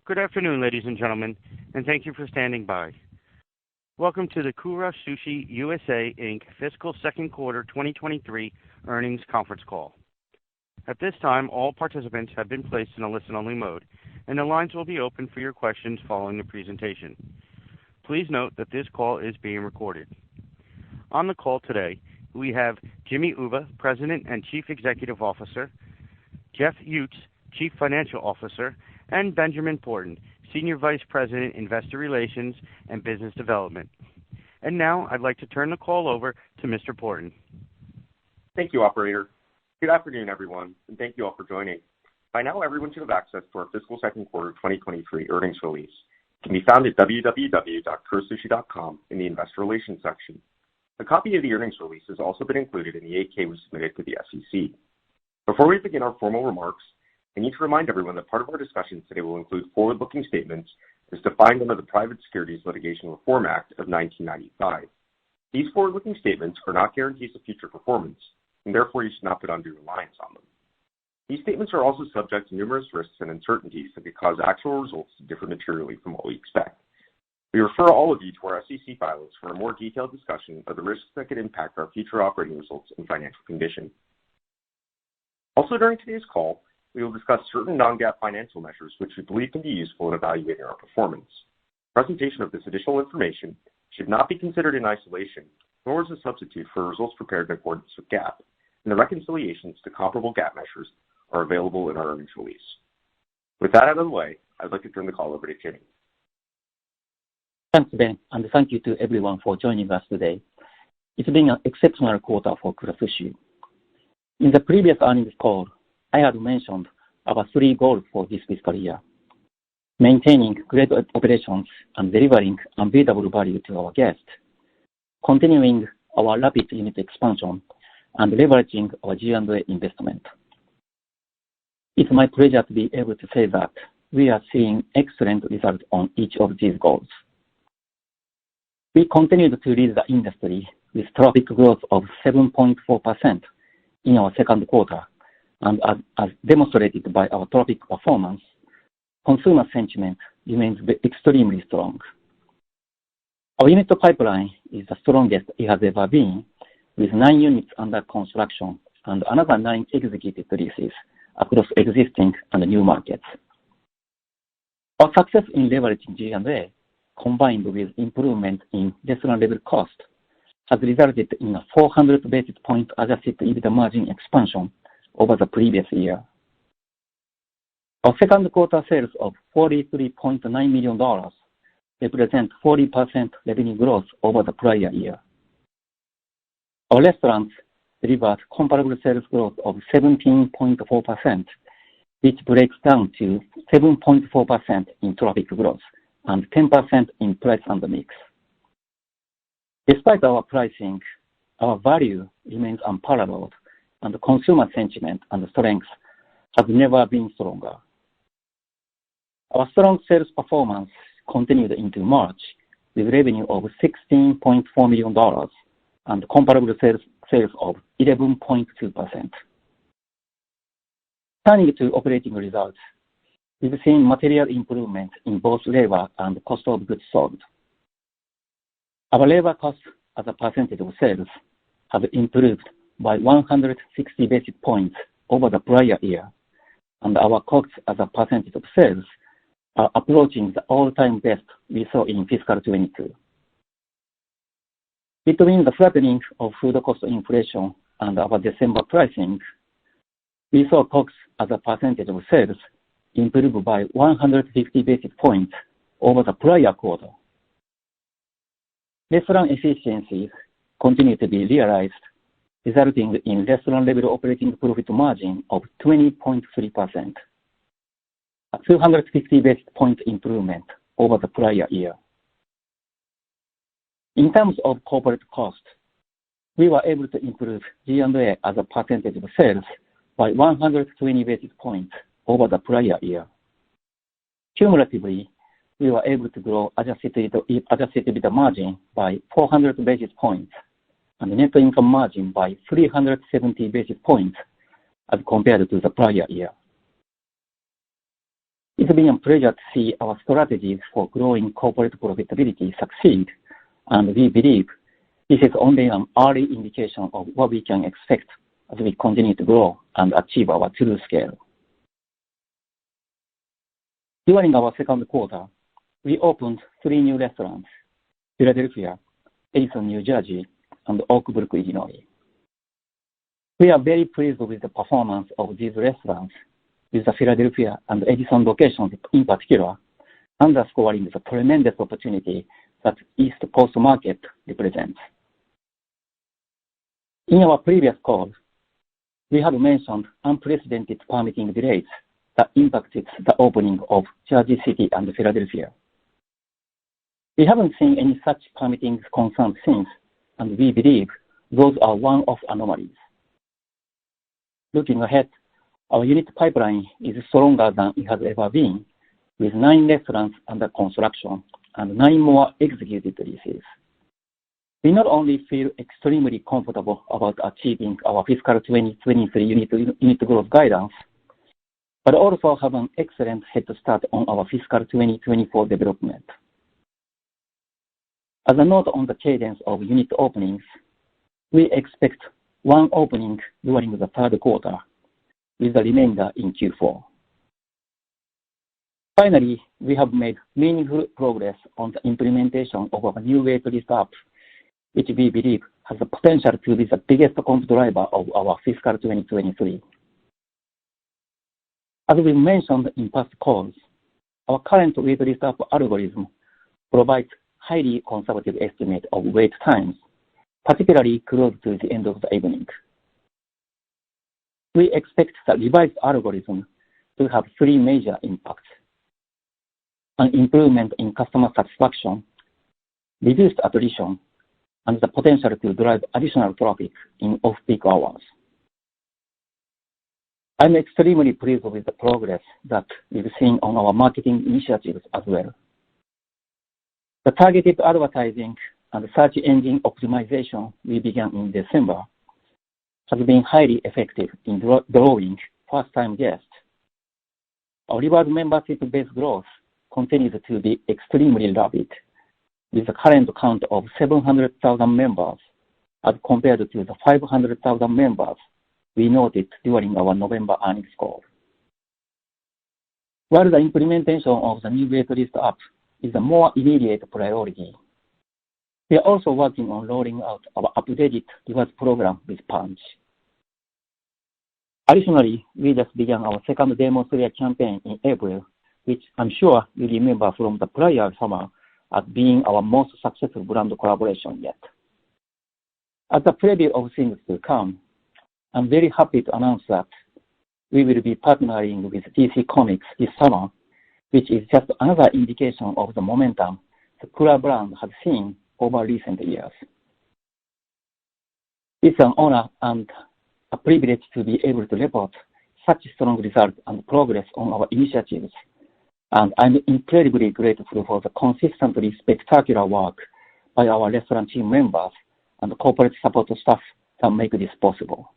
Good afternoon, ladies and gentlemen, and thank you for standing by. Welcome to the Kura Sushi USA, Inc. Fiscal Second Quarter 2023 Earnings Conference Call. At this time, all participants have been placed in a listen-only mode, and the lines will be open for your questions following the presentation. Please note that this call is being recorded. On the call today, we have Jimmy Uba, President and Chief Executive Officer, Jeff Uttz, Chief Financial Officer, and Benjamin Porten, Senior Vice President, Investor Relations and Business Development. And now, I'd like to turn the call over to Mr. Porten. Thank you, Operator. Good afternoon, everyone, and thank you all for joining. By now, everyone should have access to our fiscal second quarter 2023 earnings release. It can be found at www.kurasushi.com in the Investor Relations section. A copy of the earnings release has also been included in the 8-K we submitted to the SEC. Before we begin our formal remarks, I need to remind everyone that part of our discussion today will include forward-looking statements as defined under the Private Securities Litigation Reform Act of 1995. These forward-looking statements are not guarantees of future performance, and therefore you should not put undue reliance on them. These statements are also subject to numerous risks and uncertainties that could cause actual results to differ materially from what we expect. We refer all of you to our SEC filings for a more detailed discussion of the risks that could impact our future operating results and financial condition. Also during today's call, we will discuss certain non-GAAP financial measures which we believe can be useful in evaluating our performance. Presentation of this additional information should not be considered in isolation, nor as a substitute for results prepared in accordance with GAAP, and the reconciliations to comparable GAAP measures are available in our earnings release. With that out of the way, I'd like to turn the call over to Jimmy. Thanks, Ben, and thank you to everyone for joining us today. It's been an exceptional quarter for Kura Sushi. In the previous earnings call, I had mentioned our 3 goals for this fiscal year: maintaining great operations and delivering unbeatable value to our guests, continuing our rapid unit expansion, and leveraging our G&A investment. It's my pleasure to be able to say that we are seeing excellent results on each of these goals. We continued to lead the industry with traffic growth of 7.4% in our second quarter, and as demonstrated by our traffic performance, consumer sentiment remains extremely strong. Our unit pipeline is the strongest it has ever been, with 9 units under construction and another 9 executed leases across existing and new markets. Our success in leveraging G&A, combined with improvement in restaurant-level cost, has resulted in a 400 basis point adjusted EBITDA margin expansion over the previous year. Our second quarter sales of $43.9 million represent 40% revenue growth over the prior year. Our restaurants delivered comparable sales growth of 17.4%, which breaks down to 7.4% in traffic growth and 10% in price and mix. Despite our pricing, our value remains unparalleled, and the consumer sentiment and strength have never been stronger. Our strong sales performance continued into March with revenue of $16.4 million and comparable sales of 11.2%. Turning to operating results, we've seen material improvement in both labor and cost of goods sold. Our labor costs as a percentage of sales have improved by 160 basis points over the prior year, and our costs as a percentage of sales are approaching the all-time best we saw in fiscal 22. Between the flattening of food cost inflation and our December pricing, we saw costs as a percentage of sales improve by 150 basis points over the prior quarter. Restaurant efficiencies continue to be realized, resulting in restaurant-level operating profit margin of 20.3%, a 250 basis point improvement over the prior year. In terms of corporate cost, we were able to improve G&A as a percentage of sales by 120 basis points over the prior year. Cumulatively, we were able to grow adjusted EBITDA margin by 400 basis points and net income margin by 370 basis points as compared to the prior year. It's been a pleasure to see our strategies for growing corporate profitability succeed, and we believe this is only an early indication of what we can expect as we continue to grow and achieve our true scale. During our second quarter, we opened 3 new restaurants: Philadelphia, Edison, New Jersey, and Oak Brook, Illinois. We are very pleased with the performance of these restaurants, with the Philadelphia and Edison locations in particular, underscoring the tremendous opportunity that East Coast market represents. In our previous call, we had mentioned unprecedented permitting delays that impacted the opening of Jersey City and Philadelphia. We haven't seen any such permitting concerns since, and we believe those are one-off anomalies. Looking ahead, our unit pipeline is stronger than it has ever been, with 9 restaurants under construction and 9 more executed leases. We not only feel extremely comfortable about achieving our fiscal 2023 unit growth guidance, but also have an excellent head start on our fiscal 2024 development. As a note on the cadence of unit openings, we expect 1 opening during the third quarter, with the remainder in Q4. Finally, we have made meaningful progress on the implementation of our new waitlist app, which we believe has the potential to be the biggest comp driver of our fiscal 2023. As we mentioned in past calls, our current waitlist app algorithm provides highly conservative estimate of wait times, particularly close to the end of the evening. We expect the revised algorithm to have 3 major impacts: an improvement in customer satisfaction, reduced attrition, and the potential to drive additional traffic in off-peak hours. I'm extremely pleased with the progress that we've seen on our marketing initiatives as well. The targeted advertising and search engine optimization we began in December has been highly effective in drawing first-time guests. Our reward membership-based growth continues to be extremely rapid, with a current count of 700,000 members as compared to the 500,000 members we noted during our November earnings call. While the implementation of the new waitlist app is a more immediate priority, we are also working on rolling out our updated rewards program with Punch. Additionally, we just began our second demonstration campaign in April, which I'm sure you remember from the prior summer as being our most successful brand collaboration yet. As a preview of things to come, I'm very happy to announce that we will be partnering with DC Comics this summer, which is just another indication of the momentum the Kura brand has seen over recent years. It's an honor and a privilege to be able to report such strong results and progress on our initiatives, and I'm incredibly grateful for the consistently spectacular work by our restaurant team members and corporate support staff that make this possible.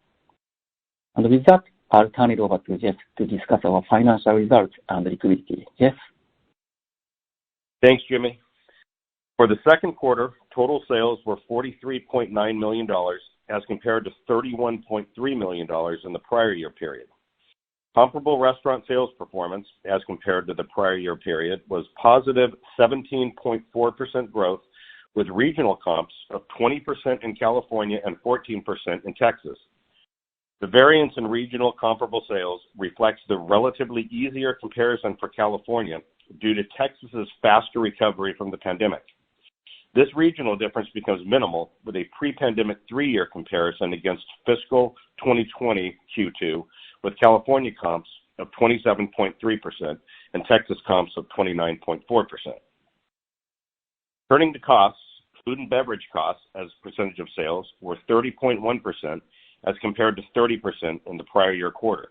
And with that, I'll turn it over to Jeff to discuss our financial results and liquidity. Jeff? Thanks, Jimmy. For the second quarter, total sales were $43.9 million as compared to $31.3 million in the prior year period. Comparable restaurant sales performance as compared to the prior year period was positive 17.4% growth, with regional comps of 20% in California and 14% in Texas. The variance in regional comparable sales reflects the relatively easier comparison for California due to Texas's faster recovery from the pandemic. This regional difference becomes minimal with a pre-pandemic 3-year comparison against fiscal 2020 Q2, with California comps of 27.3% and Texas comps of 29.4%. Turning to costs, food and beverage costs as a percentage of sales were 30.1% as compared to 30% in the prior year quarter.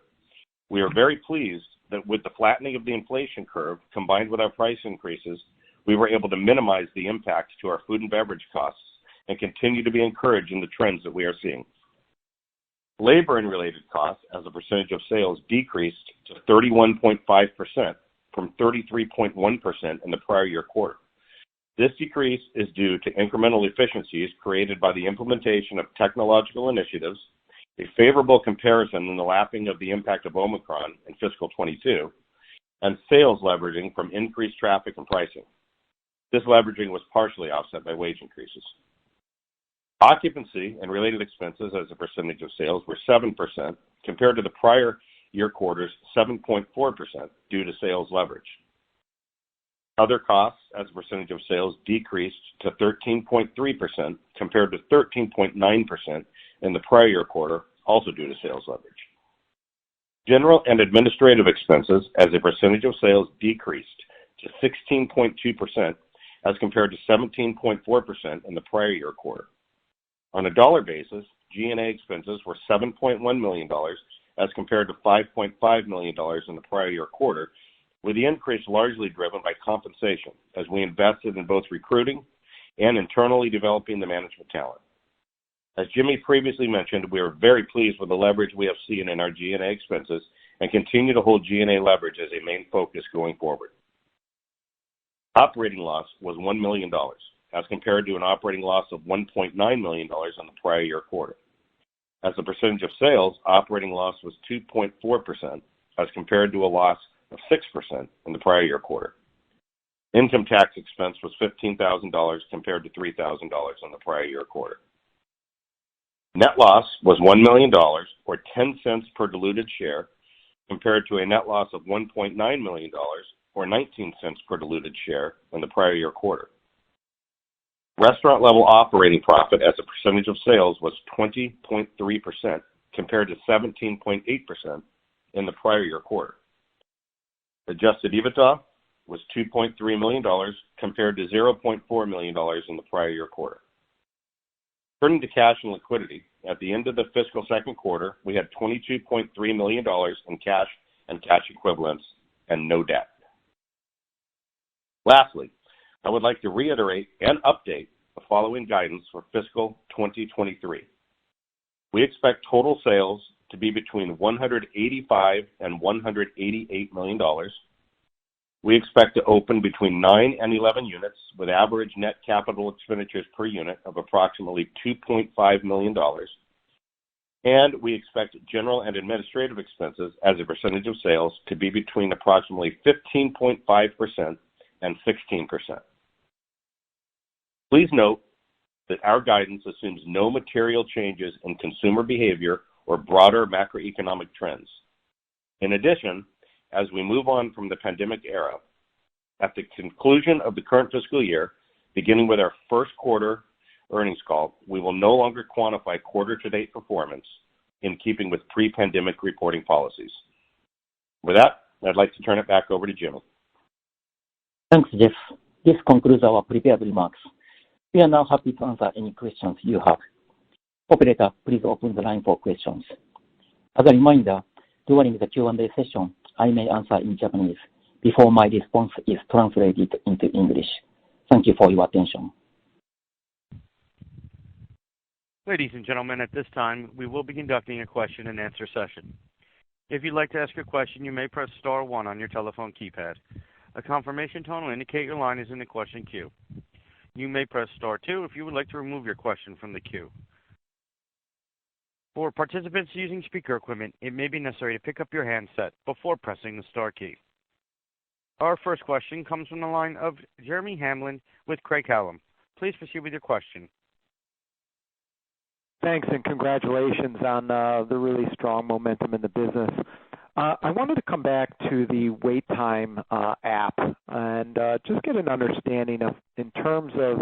We are very pleased that with the flattening of the inflation curve combined with our price increases, we were able to minimize the impact to our food and beverage costs and continue to be encouraged in the trends that we are seeing. Labor and related costs as a percentage of sales decreased to 31.5% from 33.1% in the prior year quarter. This decrease is due to incremental efficiencies created by the implementation of technological initiatives, a favorable comparison in the lapping of the impact of Omicron in fiscal 22, and sales leveraging from increased traffic and pricing. This leveraging was partially offset by wage increases. Occupancy and related expenses as a percentage of sales were 7% compared to the prior year quarter's 7.4% due to sales leverage. Other costs as a percentage of sales decreased to 13.3% compared to 13.9% in the prior year quarter, also due to sales leverage. General and administrative expenses as a percentage of sales decreased to 16.2% as compared to 17.4% in the prior year quarter. On a dollar basis, G&A expenses were $7.1 million as compared to $5.5 million in the prior year quarter, with the increase largely driven by compensation as we invested in both recruiting and internally developing the management talent. As Jimmy previously mentioned, we are very pleased with the leverage we have seen in our G&A expenses and continue to hold G&A leverage as a main focus going forward. Operating loss was $1 million as compared to an operating loss of $1.9 million in the prior year quarter. As a percentage of sales, operating loss was 2.4% as compared to a loss of 6% in the prior year quarter. Income tax expense was $15,000 compared to $3,000 in the prior year quarter. Net loss was $1 million or 10 cents per diluted share compared to a net loss of $1.9 million or 19 cents per diluted share in the prior year quarter. Restaurant level operating profit as a percentage of sales was 20.3% compared to 17.8% in the prior year quarter. Adjusted EBITDA was $2.3 million compared to $0.4 million in the prior year quarter. Turning to cash and liquidity, at the end of the fiscal second quarter, we had $22.3 million in cash and cash equivalents and no debt. Lastly, I would like to reiterate and update the following guidance for fiscal 2023. We expect total sales to be between $185 and $188 million. We expect to open between 9 and 11 units with average net capital expenditures per unit of approximately $2.5 million. And we expect general and administrative expenses as a percentage of sales to be between approximately 15.5% and 16%. Please note that our guidance assumes no material changes in consumer behavior or broader macroeconomic trends. In addition, as we move on from the pandemic era, at the conclusion of the current fiscal year, beginning with our first quarter earnings call, we will no longer quantify quarter-to-date performance in keeping with pre-pandemic reporting policies. With that, I'd like to turn it back over to Jimmy. Thanks, Jeff. This concludes our prepared remarks. We are now happy to answer any questions you have. Operator, please open the line for questions. As a reminder, during the Q&A session, I may answer in Japanese before my response is translated into English. Thank you for your attention. Ladies and gentlemen, at this time, we will be conducting a question and answer session. If you'd like to ask a question, you may press star 1 on your telephone keypad. A confirmation tone will indicate your line is in the question queue. You may press star 2 if you would like to remove your question from the queue. For participants using speaker equipment, it may be necessary to pick up your handset before pressing the star key. Our first question comes from the line of Jeremy Hamlin with Craig-Hallum. Please proceed with your question. Thanks, and congratulations on the really strong momentum in the business. I wanted to come back to the wait time app and just get an understanding of, in terms of,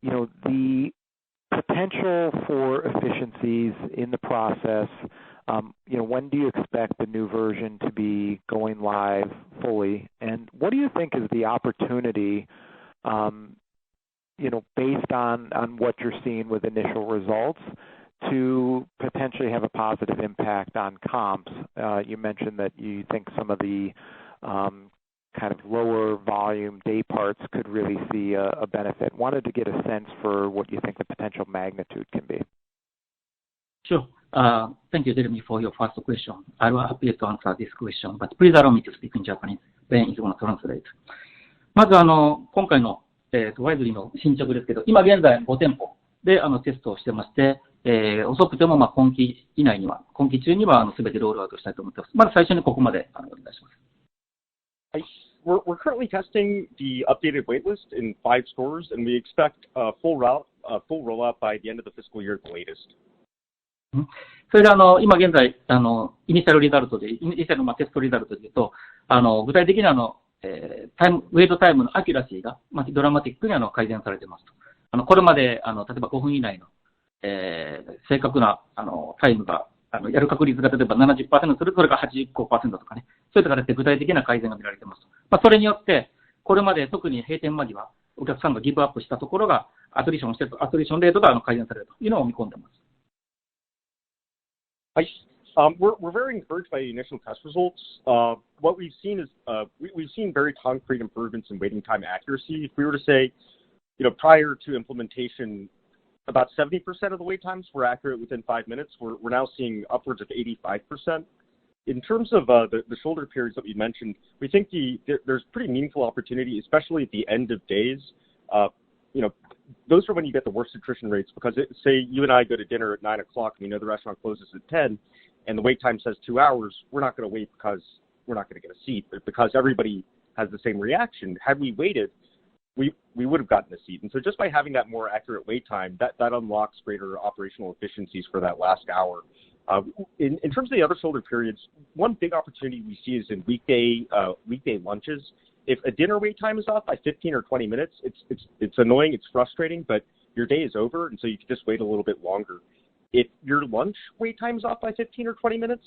the potential for efficiencies in the process. When do you expect the new version to be going live fully? And what do you think is the opportunity, based on what you're seeing with initial results, to potentially have a positive impact on comps? You mentioned that you think some of the kind of lower volume day parts could really see a benefit. Wanted to get a sense for what you think the potential magnitude can be. Sure. Thank you, Jeremy, for your first question. I will happy to answer this question, but please allow me to speak in Japanese. when it's going to translate. まず今回の、ワイズリーの進捗ですけど、今現在5店舗でテストをしてまして、遅くても今期中には全てロールアウトしたいと思っています。まず最初にここまでお願いします。We're currently testing the updated waitlist in 5 stores, and we expect a full rollout by the end of the fiscal year at the latest. それで今現在イニシャルのテストリザルトで言うと、具体的なウェイトタイムのアキュラシーがドラマティックに改善されていますと。これまで例えば5分以内の、正確なタイムがやる確率が例えば 70% する、それが 85% とかね、そういった形で具体的な改善が見られていますと。それによってこれまで特に閉店間際お客さんがギブアップしたところがアトリションレートが改善されるというのを見込んでいます。We're very encouraged by the initial test results. What we've seen is we've seen very concrete improvements in waiting time accuracy. If we were to say, prior to implementation, about 70% of the wait times were accurate within 5 minutes. We're now seeing upwards of 85%. In terms of the shoulder periods that we mentioned, we think there's pretty meaningful opportunity, especially at the end of days. Those are when you get the worst attrition rates because say you and I go to dinner at 9 o'clock and we know the restaurant closes at 10 and the wait time says 2 hours, we're not going to wait because we're not going to get a seat, but because everybody has the same reaction. Had we waited, we would have gotten a seat. And so just by having that more accurate wait time, that unlocks greater operational efficiencies for that last hour. In terms of the other shoulder periods, one big opportunity we see is in weekday lunches. If a dinner wait time is off by 15 or 20 minutes, it's annoying, it's frustrating, but your day is over, and so you can just wait a little bit longer. If your lunch wait time is off by 15 or 20 minutes,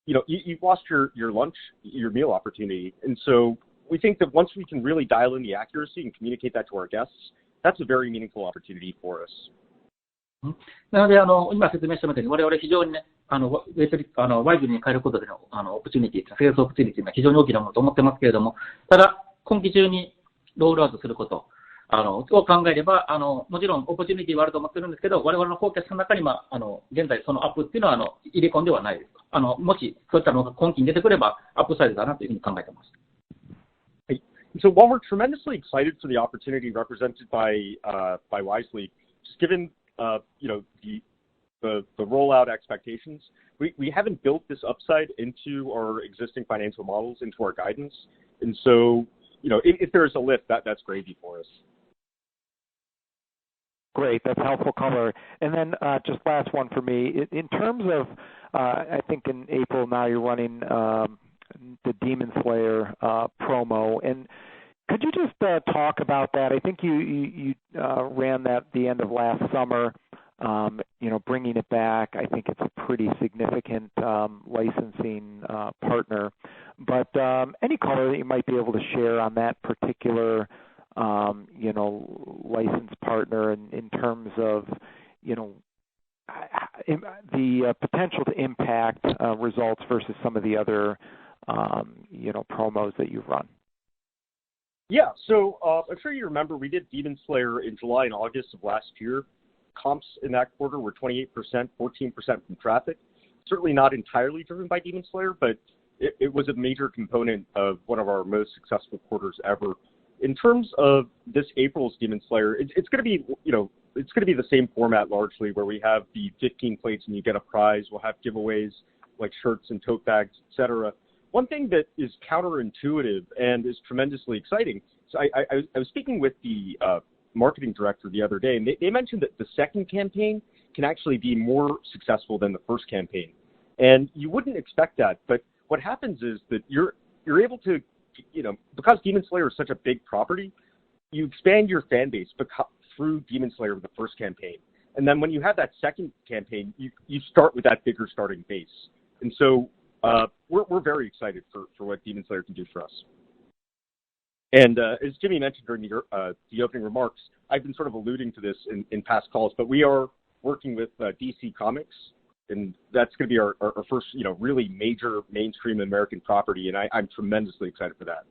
you've lost your lunch, your meal opportunity. And so we think that once we can really dial in the accuracy and communicate that to our guests, that's a very meaningful opportunity for us. なので今説明したみたいに我々非常にねワイズに変えることでのオプチュニティ、セールスオプチュニティは非常に大きなものと思ってますけれども、ただ今期中にロールアウトすることを考えればもちろんオプチュニティはあると思ってるんですけど、我々のフォーキャストの中に現在そのアップっていうのは入れ込んではないです。もしそういったのが今期に出てくればアップサイズだなというふうに考えています。So while we're tremendously excited for the opportunity represented by Wisely, just given the rollout expectations, we haven't built this upside into our existing financial models, into our guidance, and so if there's a lift, that's gravy for us. Great, that's helpful color. And then just last one for me. In terms of, I think in April now you're running the Demon Slayer promo, and could you just talk about that? I think you ran that at the end of last summer. Bringing it back, I think it's a pretty significant licensing partner. But any color that you might be able to share on that particular, license partner in terms of, the potential to impact results versus some of the other, promos that you've run. Yeah, so I'm sure you remember we did Demon Slayer in July and August of last year. Comps in that quarter were 28%, 14% from traffic. Certainly not entirely driven by Demon Slayer, but it was a major component of one of our most successful quarters ever. In terms of this April's Demon Slayer, it's going to be, it's going to be the same format largely, where we have the 15 plates and you get a prize. We'll have giveaways like shirts and tote bags, etc. One thing that is counterintuitive and is tremendously exciting. So I was speaking with the marketing director the other day, and they mentioned that the second campaign can actually be more successful than the first campaign. And you wouldn't expect that, but what happens is that you're able to, because Demon Slayer is such a big property, you expand your fan base through Demon Slayer with the first campaign. And then when you have that second campaign, you start with that bigger starting base. And so we're very excited for what Demon Slayer can do for us. And as Jimmy mentioned during the opening remarks, I've been sort of alluding to this in past calls, but we are working with DC Comics, and that's going to be our first, really major mainstream American property, and I'm tremendously excited for that.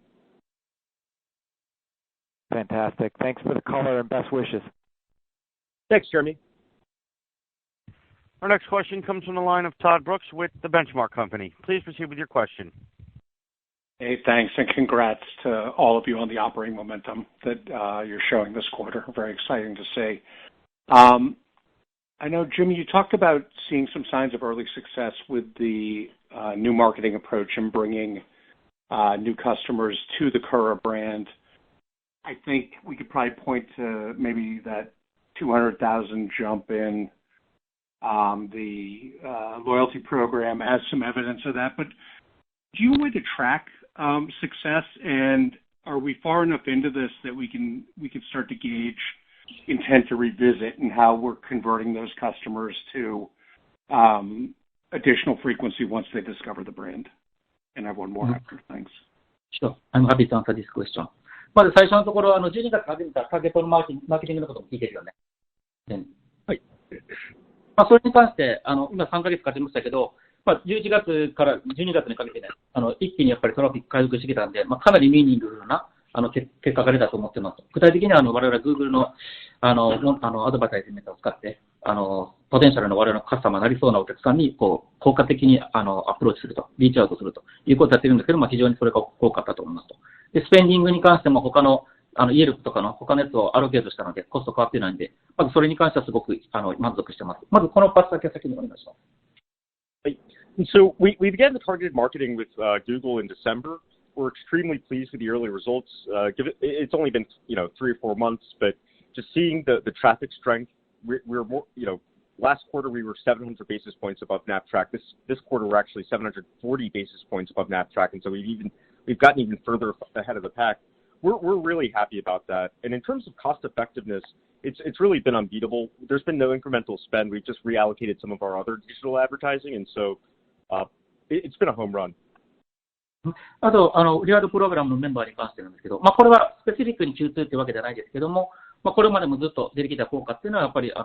Fantastic. Thanks for the color and best wishes. Thanks, Jeremy. Our next question comes from the line of Todd Brooks with The Benchmark Company. Please proceed with your question. Hey, thanks, and congrats to all of you on the operating momentum that you're showing this quarter. Very exciting to see. I know, Jimmy, you talked about seeing some signs of early success with the new marketing approach and bringing new customers to the Kura brand. I think we could probably point to maybe that 200,000 jump in the loyalty program as some evidence of that. But do you want to track success, and are we far enough into this that we can start to gauge intent to revisit and how we're converting those customers to additional frequency once they discover the brand? And I have one more after. Thanks. Sure. I'm happy to answer this question. まず最初のところ、12月始めたターゲットのマーケティングのことも聞いてるよね。はい。それに関して、今3ヶ月経ちましたけど、11月から12月にかけてね、一気にやっぱりトラフィック回復してきたんで、かなりミーニングフルな結果が出たと思ってます。具体的には我々 Google のアドバタイズメントを使って、ポテンシャルの我々のカスタマーになりそうなお客さんに効果的にアプローチすると、リーチアウトするということをやってるんですけど、非常にそれが効果だったと思いますと。で、スペンディングに関しても他のイエルプとかの他のやつをアロケートしたので、コスト変わってないんで、まずそれに関してはすごく満足してます。まずこのパスだけ先にお願いします。So we began the targeted marketing with Google in December. We're extremely pleased with the early results. It's only been 3 or 4 months, but just seeing the traffic strength, we're more last quarter we were 700 basis points above NAPTRAC. This quarter we're actually 740 basis points above NAPTRAC, and so we've gotten even further ahead of the pack. We're really happy about that. And in terms of cost effectiveness, it's really been unbeatable. There's been no incremental spend. We've just reallocated some of our other digital advertising, and so it's been a home run. あと、リワードプログラムのメンバーに関してなんですけど、これはスペシフィックに Q2 っていうわけではないですけども、これまでもずっと出てきた効果っていうのはやっぱり明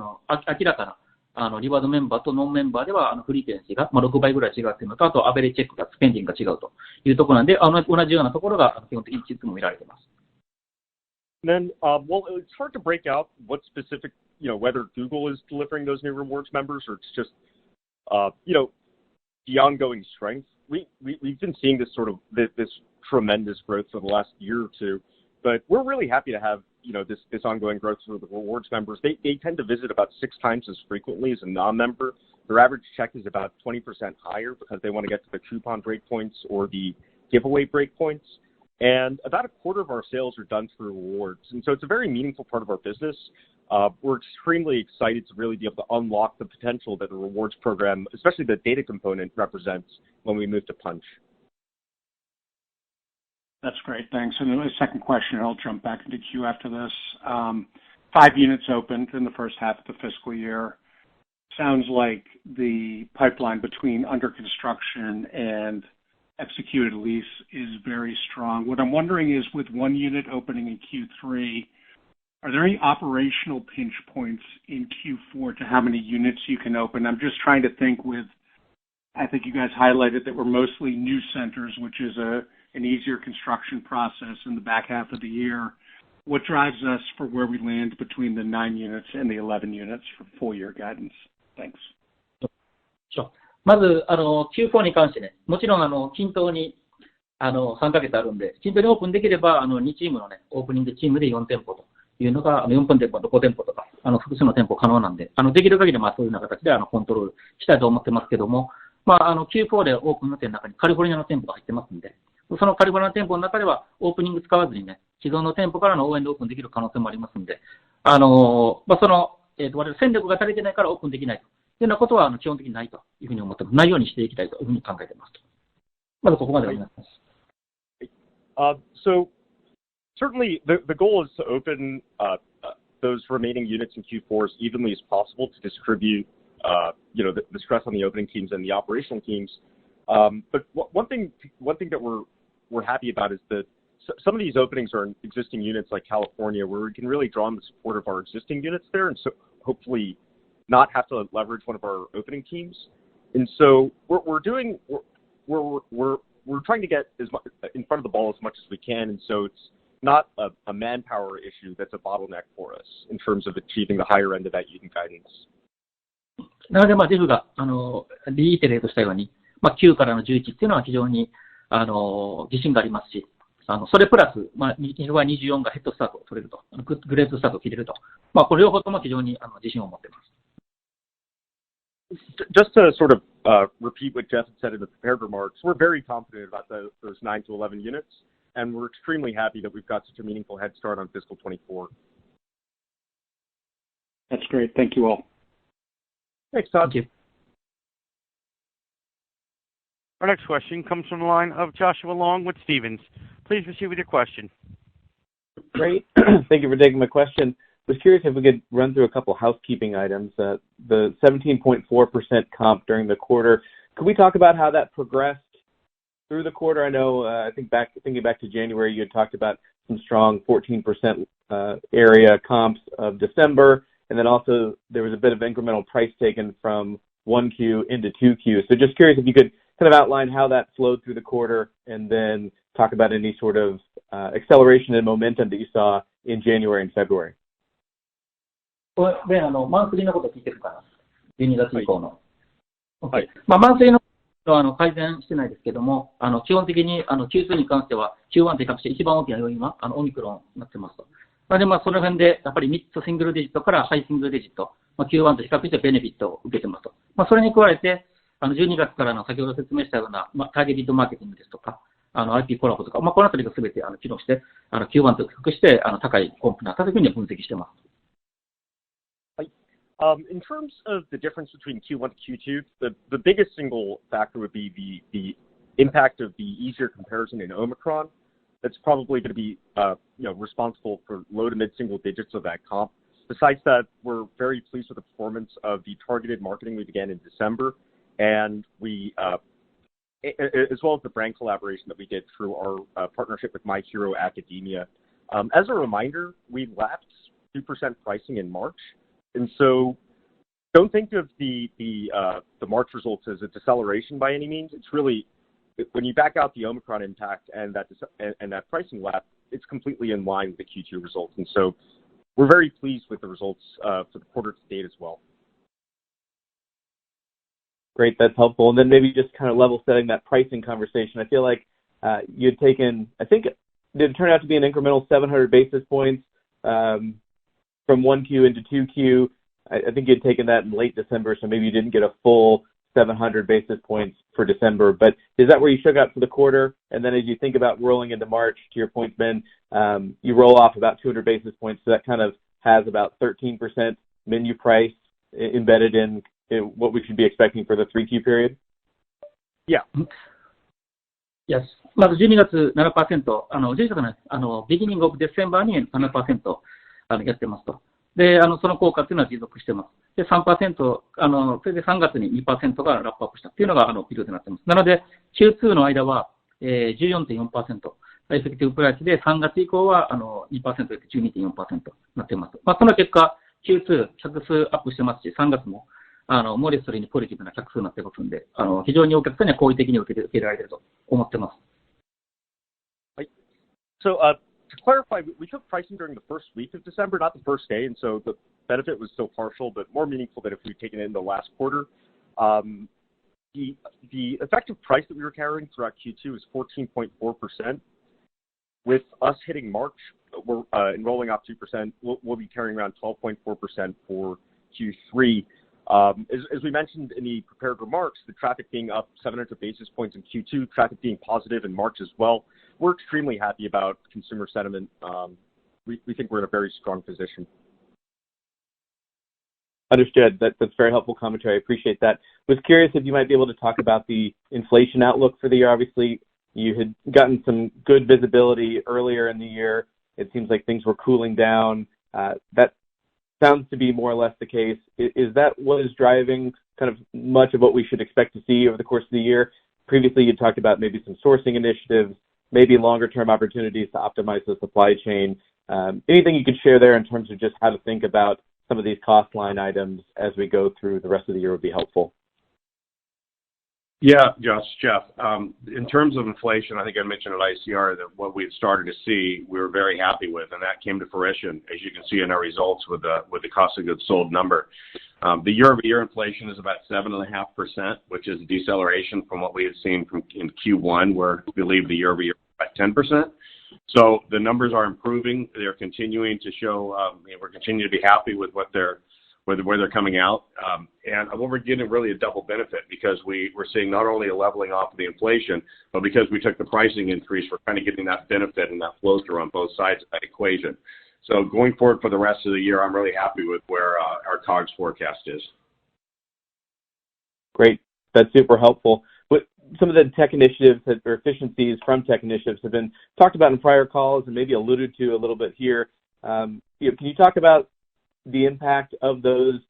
らかなリワードメンバーとノンメンバーではフリーケンシーが6倍ぐらい違うっていうのと、あとアベレージチェックがスペンディングが違うというところなんで、同じようなところが基本的にいつも見られています。Then, well, it's hard to break out what specific, whether Google is delivering those new rewards members or it's just, the ongoing strength. We've been seeing this sort of this tremendous growth for the last year or two, but we're really happy to have this ongoing growth for the rewards members. They tend to visit about 6 times as frequently as a non-member. Their average check is about 20% higher because they want to get to the coupon breakpoints or the giveaway breakpoints. And about a quarter of our sales are done through rewards, and so it's a very meaningful part of our business. We're extremely excited to really be able to unlock the potential that the rewards program, especially the data component, represents when we move to Punch. That's great. Thanks. And then my second question, and I'll jump back into queue after this. 5 units opened in the first half of the fiscal year. Sounds like the pipeline between under construction and executed lease is very strong. What I'm wondering is, with 1 unit opening in Q3, are there any operational pinch points in Q4 to how many units you can open? I'm just trying to think I think you guys highlighted that we're mostly new centers, which is an easier construction process in the back half of the year. What drives us for where we land between the 9 units and the 11 units for full year guidance? Thanks. Sure. まず、Q4 に関してね、もちろん、均等に、3ヶ月あるんで、均等にオープンできれば、2チームのね、オープニングチームで4店舗というのが、4分店舗と5店舗とか、複数の店舗可能なんで、できる限り、そういうような形で、コントロールしたいと思ってますけども、Q4 でオープン予定の中にカリフォルニアの店舗が入ってますんで、そのカリフォルニアの店舗の中では、オープニング使わずにね、既存の店舗からの応援でオープンできる可能性もありますんで、我々戦力が足りてないからオープンできないと。というようなことは基本的にないというふうに思ってます。ないようにしていきたいというふうに考えていますと。まずここまでお願いします。So certainly the goal is to open those remaining units in Q4 as evenly as possible to distribute the stress on the opening teams and the operational teams. But one thing that we're happy about is that some of these openings are in existing units like California, where we can really draw on the support of our existing units there, and so hopefully not have to leverage one of our opening teams. And so we're trying to get as much in front of the ball as much as we can, and so it's not a manpower issue that's a bottleneck for us in terms of achieving the higher end of that unit guidance. なので、ジェフがリイテレートしたように、9からの11っていうのは非常に自信がありますし、それプラス、2024がヘッドスタートを取れると、グレートスタートを切れると、これ両方とも非常に自信を持っています。Just to sort of repeat what Jeff had said in the prepared remarks, we're very confident about those 9 to 11 units, and we're extremely happy that we've got such a meaningful head start on fiscal 24. That's great. Thank you all. Thanks, Todd. Thank you. Our next question comes from the line of Joshua Long with Stephens. Please proceed with your question. Great. Thank you for taking my question. I was curious if we could run through a couple housekeeping items. The 17.4% comp during the quarter. Could we talk about how that progressed through the quarter? I know, thinking back to January, you had talked about some strong 14% area comps of December, and then also there was a bit of incremental price taken from 1Q into 2Q. So just curious if you could kind of outline how that flowed through the quarter, and then talk about any sort of acceleration and momentum that you saw in January and February. これ、マンスリーのこと聞いてるかな、12月以降の。はい。マンスリーのは改善してないですけども、基本的にQ2に関しては、Q1 と比較して一番大きな要因はオミクロンになってますと。で、その辺で、やっぱりミッドシングルデジットからハイシングルデジット、Q1 と比較してベネフィットを受けてますと。それに加えて、12月からの先ほど説明したような、ターゲティッドマーケティングですとか、IP コラボとか、このあたりがすべて機能して、Q1 と比較して、高いコンプになったというふうに分析してます。In terms of the difference between Q1 to Q2, the biggest single factor would be the impact of the easier comparison in Omicron. That's probably going to be responsible for low to mid single digits of that comp. Besides that, we're very pleased with the performance of the targeted marketing we began in December, and we as well as the brand collaboration that we did through our partnership with My Hero Academia. As a reminder, we lapped 2% pricing in March. And so don't think of the March results as a deceleration by any means. It's really, when you back out the Omicron impact and that pricing lap, it's completely in line with the Q2 results. And so we're very pleased with the results for the quarter to date as well. Great, that's helpful. And then maybe just kind of level setting that pricing conversation. I feel like you had taken, I think, did it turn out to be an incremental 700 basis points from 1Q into 2Q. I think you had taken that in late December, so maybe you didn't get a full 700 basis points for December. But is that where you shook out for the quarter? And then as you think about rolling into March, to your point, Ben, you roll off about 200 basis points, so that kind of has about 13% menu price embedded in what we should be expecting for the 3Q period? Yeah. Yes. まず12月 7%、12月のビギニングオブデセンバーに 7% やってますと。で、その効果っていうのは持続してます。で、3%、それで3月に 2% がラップアップしたっていうのが、ピリオドになってます。なので、Q2 の間は、14.4%、エフェクティブプライスで、3月以降は、2% で 12.4% になっています。その結果、Q2、客数アップしてますし、3月も、モーレストリーにポジティブな客数になってますんで、非常にお客さんには好意的に受け入れられていると思ってます。はい。So, to clarify, we took pricing during the first week of December, not the first day, and so the benefit was still partial, but more meaningful than if we'd taken it in the last quarter. The effective price that we were carrying throughout Q2 is 14.4%. With us hitting March, we're enrolling off 2%. We'll be carrying around 12.4% for Q3. As we mentioned in the prepared remarks, the traffic being up 700 basis points in Q2, traffic being positive in March as well. We're extremely happy about consumer sentiment. We think we're in a very strong position. Understood. That's very helpful commentary. I appreciate that. Was curious if you might be able to talk about the inflation outlook for the year. Obviously, you had gotten some good visibility earlier in the year. It seems like things were cooling down. That sounds to be more or less the case. Is that what is driving kind of much of what we should expect to see over the course of the year? Previously, you talked about maybe some sourcing initiatives, maybe longer-term opportunities to optimize the supply chain. Anything you could share there in terms of just how to think about some of these cost line items as we go through the rest of the year would be helpful. Yeah, Josh, Jeff. In terms of inflation, I think I mentioned at ICR that what we had started to see, we were very happy with, and that came to fruition, as you can see in our results with the cost of goods sold number. The year-over-year inflation is about 7.5%, which is a deceleration from what we had seen in Q1, where we believe the year-over-year was about 10%. So the numbers are improving. They're continuing to show, we're continuing to be happy with where they're coming out. And what we're getting really a double benefit because we're seeing not only a leveling off of the inflation, but because we took the pricing increase, we're kind of getting that benefit and that flow through on both sides of that equation. So going forward for the rest of the year, I'm really happy with where our COGS forecast is. Great. That's super helpful. But some of the tech initiatives or efficiencies from tech initiatives have been talked about in prior calls and maybe alluded to a little bit here. Can you talk about the impact of those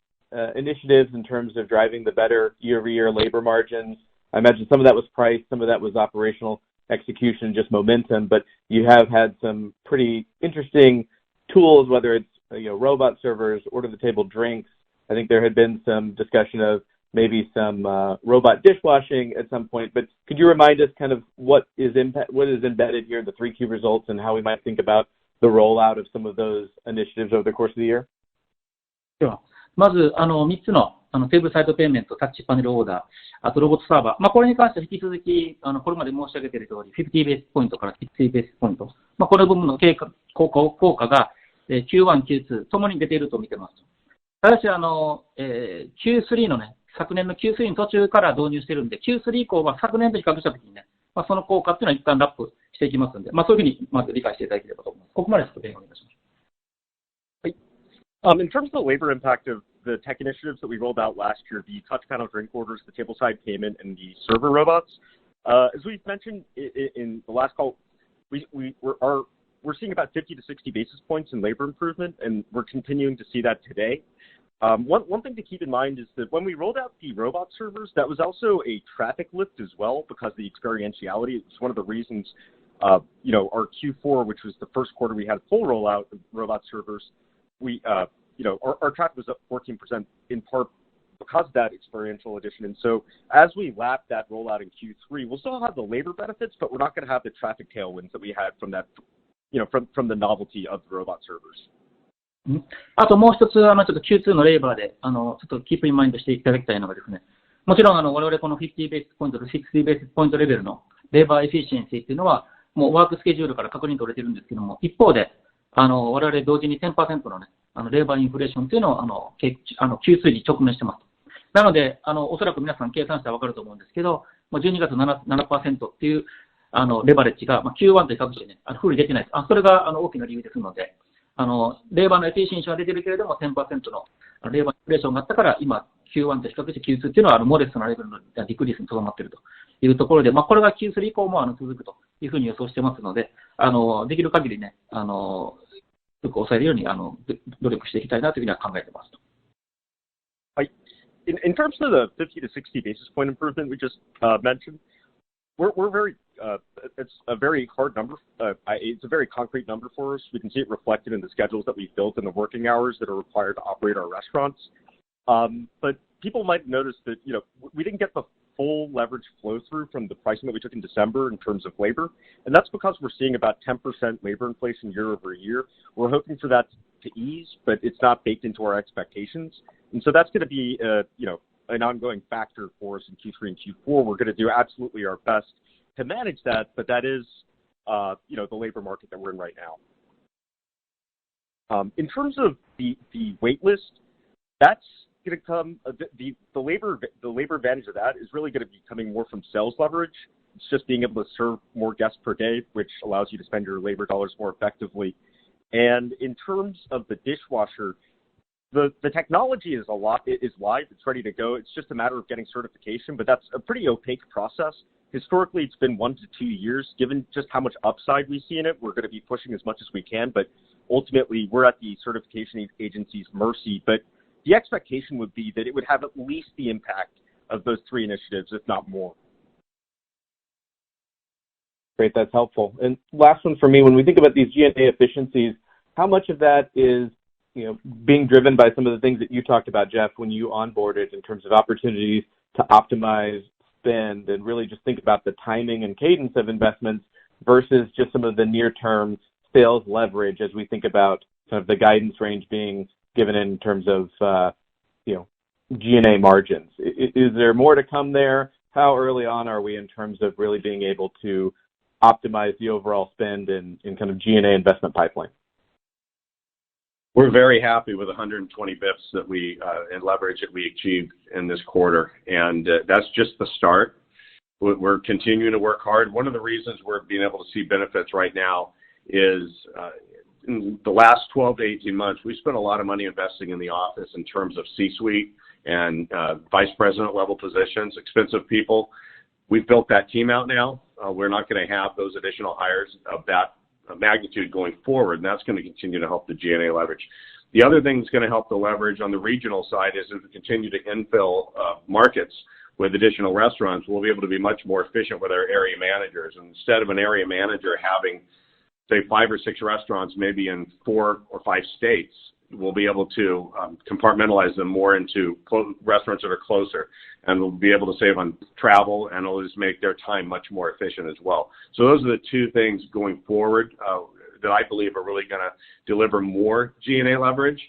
initiatives in terms of driving the better year-over-year labor margins? I imagine some of that was price, some of that was operational execution, just momentum, but you have had some pretty interesting tools, whether it's robot servers, order-the-table drinks. I think there had been some discussion of maybe some robot dishwashing at some point, but could you remind us kind of what is embedded here in the 3Q results and how we might think about the rollout of some of those initiatives over the course of the year? では、まず、3つの、テーブルサイドペイメント、タッチパネルオーダー、あとロボットサーバー。これに関しては引き続き、これまで申し上げている通り、50ベースポイントから60ベースポイント。この部分の効果が、Q1、Q2 ともに出ていると見ています。ただし、Q3 のね、昨年の Q3 の途中から導入しているんで、Q3 以降は昨年と比較したときにね、その効果っていうのは一旦ラップしていきますんで、そういうふうにまず理解していただければと思います。ここまでちょっと弁護お願いします。In terms of the labor impact of the tech initiatives that we rolled out last year, the touch panel drink orders, the tableside payment, and the server robots, as we've mentioned in the last call, we're seeing about 50 to 60 basis points in labor improvement, and we're continuing to see that today. One thing to keep in mind is that when we rolled out the robot servers, that was also a traffic lift as well because the experientiality is one of the reasons, our Q4, which was the first quarter we had full rollout of robot servers, our traffic was up 14% in part because of that experiential addition. And so as we lap that rollout in Q3, we'll still have the labor benefits, but we're not going to have the traffic tailwinds that we had from that, from the novelty of the robot servers. あともう一つ、ちょっと Q2 のレーバーで、ちょっとキープインマインドしていただきたいのがですね、もちろん我々この50ベースポイントと60ベースポイントレベルのレーバーエフィシエンシーっていうのは、もうワークスケジュールから確認取れてるんですけども、一方で、我々同時に 10% のね、レーバーインフレーションっていうのをQ3 に直面してます。なので、おそらく皆さん計算したら分かると思うんですけど、12月 7% っていうレバレッジが、Q1 と比較してね、フルに出てないです。それが大きな理由ですので、レーバーのエフィシエンシーは出てるけれども 10% のレーバーインフレーションがあったから、今 Q1 と比較して Q2 っていうのはモデストなレベルのディクリースにとどまっているというところで、これが Q3 以降も続くというふうに予想してますので、できる限りね、よく抑えるように努力していきたいなというふうには考えています。In terms of the 50 to 60 basis point improvement we just mentioned, we're very, it's a very hard number. It's a very concrete number for us. We can see it reflected in the schedules that we've built and the working hours that are required to operate our restaurants. But people might notice that, we didn't get the full leverage flow through from the pricing that we took in December in terms of labor. And that's because we're seeing about 10% labor inflation year over year. We're hoping for that to ease, but it's not baked into our expectations. And so that's going to be, an ongoing factor for us in Q3 and Q4. We're going to do absolutely our best to manage that, but that is, the labor market that we're in right now. In terms of the wait list, that's going to come, the labor advantage of that is really going to be coming more from sales leverage. It's just being able to serve more guests per day, which allows you to spend your labor dollars more effectively. And in terms of the dishwasher, the technology is live, it's ready to go. It's just a matter of getting certification, but that's a pretty opaque process. Historically, it's been 1 to 2 years. Given just how much upside we see in it, we're going to be pushing as much as we can, but ultimately we're at the certification agency's mercy. But the expectation would be that it would have at least the impact of those 3 initiatives, if not more. Great, that's helpful. And last one for me, when we think about these G&A efficiencies, how much of that is being driven by some of the things that you talked about, Jeff, when you onboarded in terms of opportunities to optimize spend and really just think about the timing and cadence of investments versus just some of the near-term sales leverage as we think about kind of the guidance range being given in terms of, G&A margins. Is there more to come there? How early on are we in terms of really being able to optimize the overall spend in kind of G&A investment pipeline? We're very happy with 120 bips that and leverage that we achieved in this quarter, and that's just the start. We're continuing to work hard. One of the reasons we're being able to see benefits right now is in the last 12 to 18 months, we spent a lot of money investing in the office in terms of C-suite and vice president level positions, expensive people. We've built that team out now. We're not going to have those additional hires of that magnitude going forward, and that's going to continue to help the G&A leverage. The other thing that's going to help the leverage on the regional side is if we continue to infill markets with additional restaurants, we'll be able to be much more efficient with our area managers. And instead of an area manager having, say, 5 or 6 restaurants, maybe in 4 or 5 states, we'll be able to compartmentalize them more into restaurants that are closer, and we'll be able to save on travel, and it'll just make their time much more efficient as well. So those are the two things going forward that I believe are really going to deliver more G&A leverage.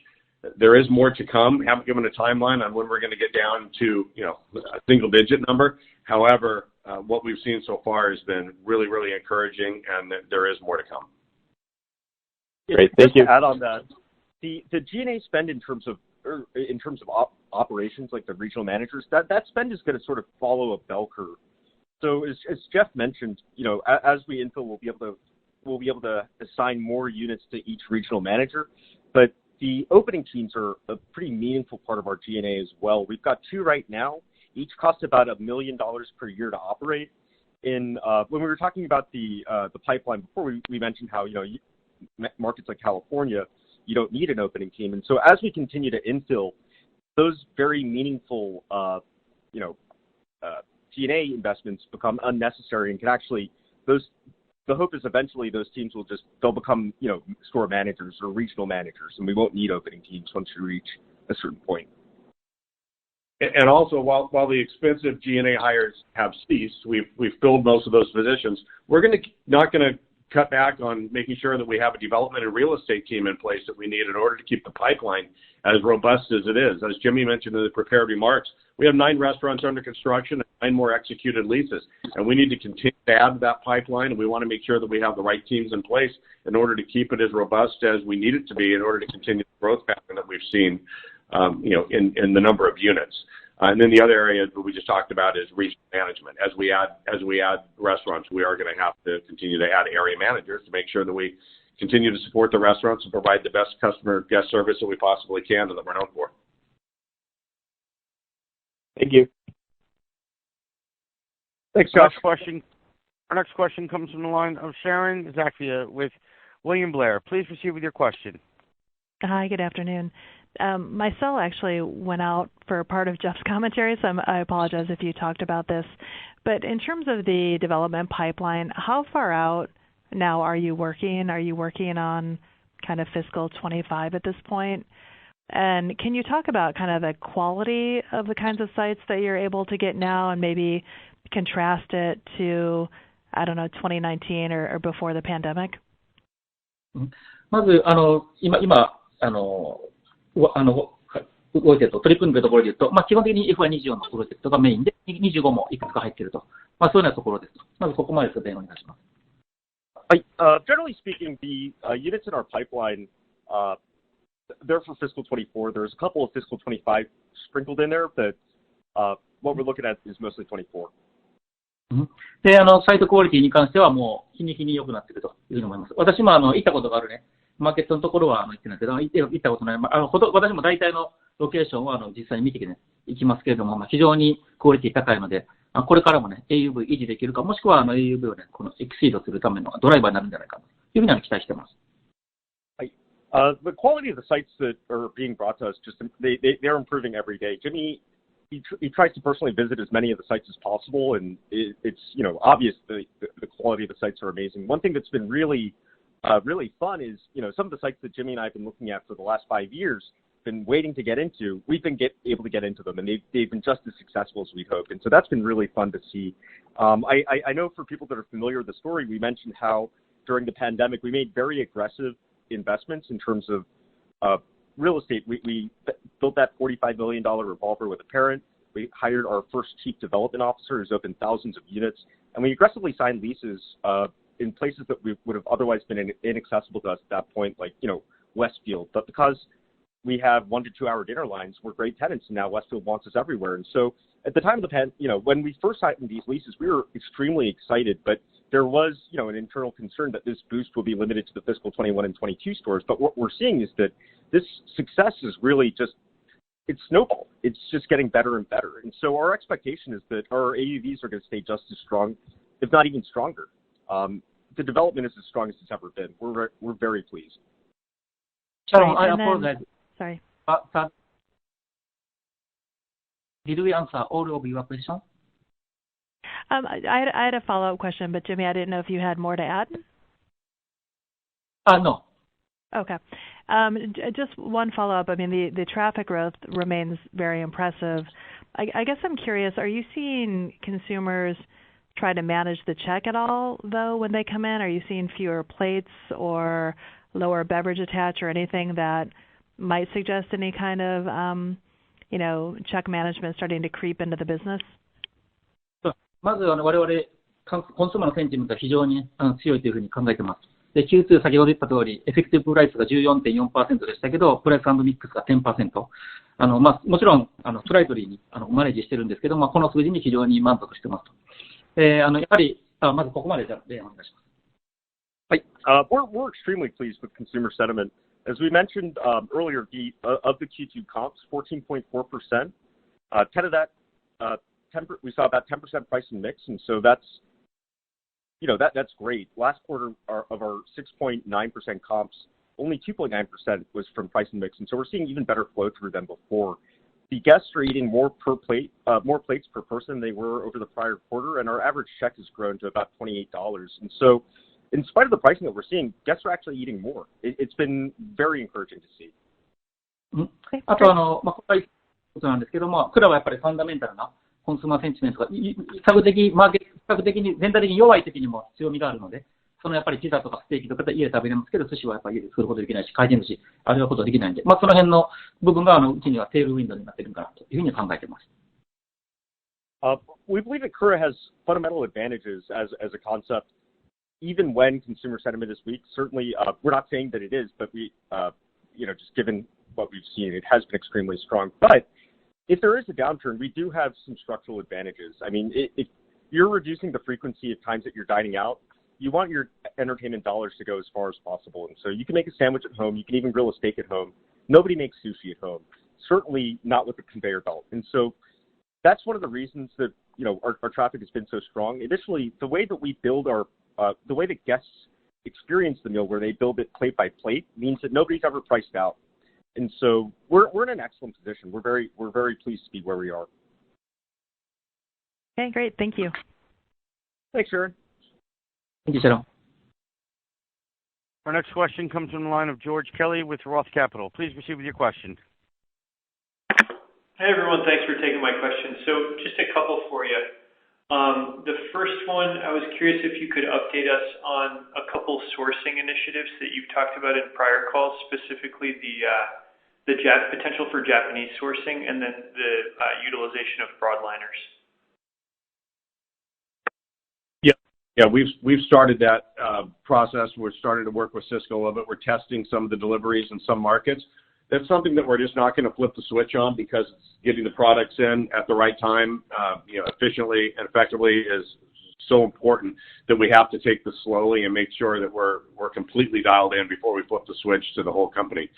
There is more to come. Haven't given a timeline on when we're going to get down to a single-digit number. However, what we've seen so far has been really, really encouraging, and there is more to come. Great, thank you. To add on that, the G&A spend in terms of operations, like the regional managers, that spend is going to sort of follow a bell curve. So as Jeff mentioned, as we infill, we'll be able to assign more units to each regional manager, but the opening teams are a pretty meaningful part of our G&A as well. We've got 2 right now. Each cost about $1 million per year to operate. When we were talking about the pipeline before, we mentioned how markets like California, you don't need an opening team, and so as we continue to infill, those very meaningful G&A investments become unnecessary and can actually the hope is eventually those teams they'll become, store managers or regional managers, and we won't need opening teams once you reach a certain point. And also, while the expensive G&A hires have ceased, we've filled most of those positions. We're not going to cut back on making sure that we have a development and real estate team in place that we need in order to keep the pipeline as robust as it is. As Jimmy mentioned in the prepared remarks, we have 9 restaurants under construction and 9 more executed leases, and we need to continue to add to that pipeline, and we want to make sure that we have the right teams in place in order to keep it as robust as we need it to be in order to continue the growth pattern that we've seen in the number of units. And then the other area that we just talked about is regional management. As we add restaurants, we are going to have to continue to add area managers to make sure that we continue to support the restaurants and provide the best customer guest service that we possibly can and that we're known for. Thank you. Thanks, Josh. Our next question comes from the line of Sharon Zackfia with William Blair. Please proceed with your question. Hi, good afternoon. My cell actually went out for part of Jeff's commentary, so I apologize if you talked about this. But in terms of the development pipeline, how far out now are you working? Are you working on kind of fiscal 25 at this point? And can you talk about kind of the quality of the kinds of sites that you're able to get now and maybe contrast it to, 2019 or before the pandemic? まず、今、動いていると、取り組んでいるところで言うと、基本的に FY24 のプロジェクトがメインで、25もいくつか入っていると。そういうようなところです。まずここまで説明をお願いします。Generally speaking, the units in our pipeline, they're for fiscal 24. There's a couple of fiscal 25 sprinkled in there, but what we're looking at is mostly 24. で、サイトクオリティに関してはもう日に日に良くなっているというふうに思います。私も行ったことがあるね、マーケットのところは行ってないけど、行ったことない。私も大体のロケーションを実際に見て行きますけれども、非常にクオリティ高いので、これからもね、AUV 維持できるか、もしくはAUV をね、このエクシードするためのドライバーになるんじゃないかというふうに期待しています。The quality of the sites that are being brought to us, they're improving every day. Jimmy, he tries to personally visit as many of the sites as possible, and it's obvious the quality of the sites are amazing. One thing that's been really fun is some of the sites that Jimmy and I have been looking at for the last 5 years, been waiting to get into. We've been able to get into them, and they've been just as successful as we'd hoped, and so that's been really fun to see. I know for people that are familiar with the story, we mentioned how during the pandemic we made very aggressive investments in terms of real estate, we built that $45 million revolver with a parent. We hired our first chief development officer who's opened thousands of units. And we aggressively signed leases in places that we would have otherwise been inaccessible to us at that point, like, Westfield. But because we have 1 to 2 hour dinner lines, we're great tenants, and now Westfield wants us everywhere. And so at the time of the when we first signed these leases, we were extremely excited, but there was, an internal concern that this boost will be limited to the fiscal 21 and 22 stores. But what we're seeing is that this success is really just, it's snowball. It's just getting better and better. And so our expectation is that our AUVs are going to stay just as strong, if not even stronger. The development is as strong as it's ever been. We're very pleased. Sharon, I apologize. Sorry. Did we answer all of your questions? I had a follow-up question, but Jimmy, I didn't know if you had more to add. No. Okay. Just one follow-up. I mean, the traffic growth remains very impressive. I guess I'm curious, are you seeing consumers try to manage the check at all, though, when they come in? Are you seeing fewer plates or lower beverage attach or anything that might suggest any kind of, check management starting to creep into the business? まず我々コンシューマーのセンチメントは非常に強いというふうに考えています。で、Q2 先ほど言った通り、エフェクティブプライスが 14.4% でしたけど、プライス&ミックスが 10%。もちろんスライトリーにマネージしてるんですけど、この数字に非常に満足してますと。やはりまずここまでじゃあ例をお願いします。はい。We're extremely pleased with consumer sentiment. As we mentioned earlier, of the Q2 comps, 14.4%. 10 of that, we saw about 10% price and mix, and so that's great. Last quarter of our 6.9% comps, only 2.9% was from price and mix, and so we're seeing even better flow through than before. The guests are eating more plates per person than they were over the prior quarter, and our average check has grown to about $28. And so, in spite of the pricing that we're seeing, guests are actually eating more. It's been very encouraging to see. あとこれはことなんですけども、クラはやっぱりファンダメンタルなコンスーマーセンチメントが比較的に全体的に弱い時にも強みがあるので、やっぱりピザとかステーキとかで家で食べれますけど、寿司はやっぱり家で作ることできないし、回転寿司あることできないんで、その辺の部分がうちにはテールウィンドウになっているかなというふうに考えています。We believe that Kura has fundamental advantages as a concept, even when consumer sentiment is weak. Certainly, we're not saying that it is, but we, just given what we've seen, it has been extremely strong. But if there is a downturn, we do have some structural advantages. I mean, if you're reducing the frequency of times that you're dining out, you want your entertainment dollars to go as far as possible. And so you can make a sandwich at home. You can even grill a steak at home. Nobody makes sushi at home, certainly not with a conveyor belt. And so that's one of the reasons that, our traffic has been so strong. Additionally, the way that we build the way that guests experience the meal, where they build it plate by plate, means that nobody's ever priced out. And so we're in an excellent position. We're very pleased to be where we are. Okay, great. Thank you. Thanks, Sharon. Thank you, Sharon. Our next question comes from the line of George Kelly with Roth Capital. Please proceed with your question. Hey, everyone. Thanks for taking my question. So just a couple for you. The first one, I was curious if you could update us on a couple sourcing initiatives that you've talked about in prior calls, specifically the potential for Japanese sourcing and then the utilization of broadliners. Yeah, we've started that process. We're starting to work with Cisco a little bit. We're testing some of the deliveries in some markets. That's something that we're just not going to flip the switch on, because getting the products in at the right time, efficiently and effectively is so important that we have to take this slowly and make sure that we're completely dialed in before we flip the switch to the whole company.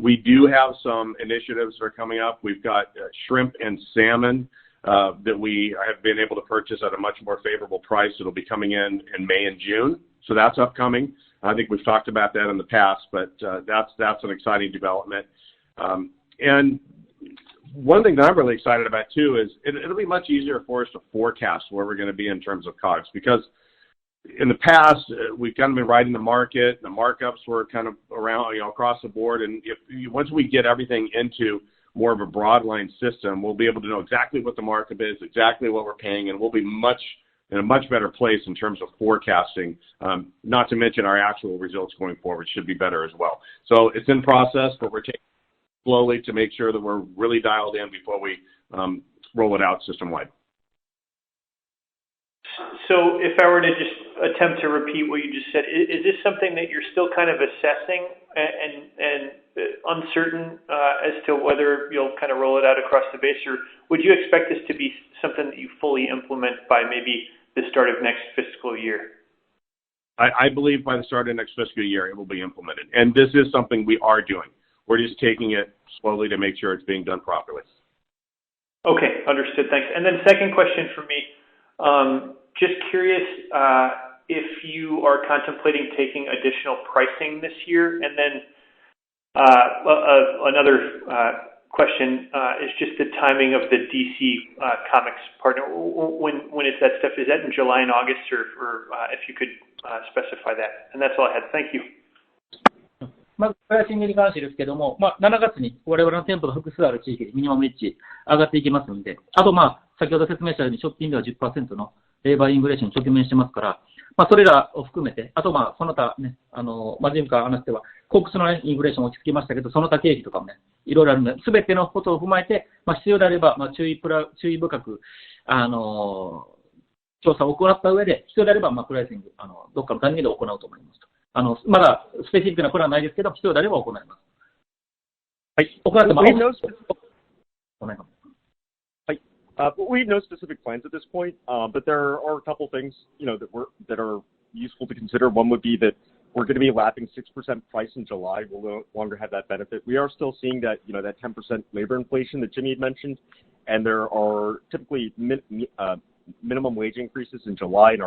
We do have some initiatives that are coming up. We've got shrimp and salmon that we have been able to purchase at a much more favorable price. It'll be coming in May and June, so that's upcoming. I think we've talked about that in the past, but that's an exciting development. And one thing that I'm really excited about too is it'll be much easier for us to forecast where we're going to be in terms of COGS, because in the past we've kind of been riding the market. The markups were kind of around, across the board. And once we get everything into more of a broadline system, we'll be able to know exactly what the markup is, exactly what we're paying, and we'll be in a much better place in terms of forecasting, not to mention our actual results going forward should be better as well. So it's in process, but we're taking slowly to make sure that we're really dialed in before we roll it out system-wide. So if I were to just attempt to repeat what you just said, is this something that you're still kind of assessing and uncertain as to whether you'll kind of roll it out across the base, or would you expect this to be something that you fully implement by maybe the start of next fiscal year? I believe by the start of next fiscal year it will be implemented. And this is something we are doing. We're just taking it slowly to make sure it's being done properly. Okay, understood. Thanks. And then second question for me, just curious if you are contemplating taking additional pricing this year. And then another question is just the timing of the DC Comics partner. When is that stuff? Is that in July and August, or if you could specify that? And that's all I had. Thank you. まず、プライシングに関してですけども、7月に我々の店舗が複数ある地域でミニマムリッチ上がっていきますので、あと、先ほど説明したように、直近では 10% のレーバーインフレーションに直面してますから、それらを含めて、あと、その他ね、ジムから話しては、コークスの、インフレーション落ち着きましたけど、その他経費とかもね、いろいろあるので、すべてのことを踏まえて、必要であれば、注意深く、調査を行った上で、必要であれば、プライシング、どっかのタイミングで行うと思いますと。まだスペシフィックなプランはないですけど、必要であれば行います。はい。行っても、We have no specific plans at this point, but there are a couple things, that are useful to consider. One would be that we're going to be lapping 6% price in July. We'll no longer have that benefit. We are still seeing that, that 10% labor inflation that Jimmy had mentioned, and there are typically minimum wage increases in July in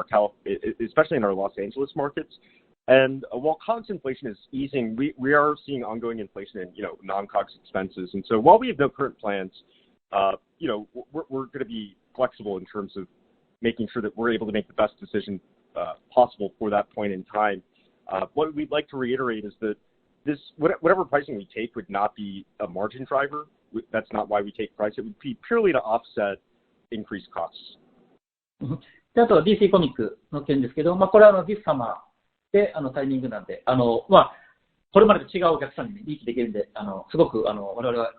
especially in our Los Angeles markets. And while COGS inflation is easing, we are seeing ongoing inflation in, non-COGS expenses. And so while we have no current plans, we're going to be flexible in terms of making sure that we're able to make the best decision possible for that point in time. What we'd like to reiterate is that whatever pricing we take would not be a margin driver. That's not why we take price. It would be purely to offset increased costs. で、あと DC コミックの件ですけど、これはthis summerでタイミングなんで、これまでと違うお客さんにリーチできるんで、すごく我々は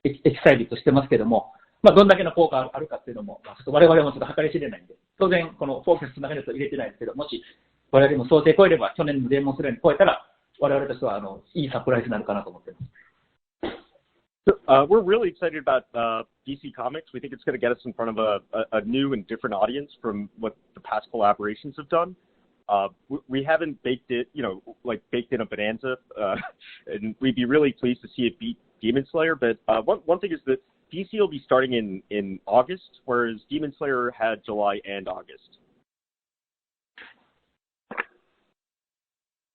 エキサイティッドしてますけども、どんだけの効果あるかっていうのも、ちょっと我々もちょっと計り知れないんで、当然このフォーカスの中には入れてないですけど、もし我々も想定超えれば、去年のデモンスレーに超えたら、我々としてはいいサプライズになるかなと思っています。We're really excited about DC Comics. We think it's going to get us in front of a new and different audience from what the past collaborations have done. We haven't baked in a bonanza, and we'd be really pleased to see it beat Demon Slayer. But one thing is that DC will be starting in August, whereas Demon Slayer had July and August.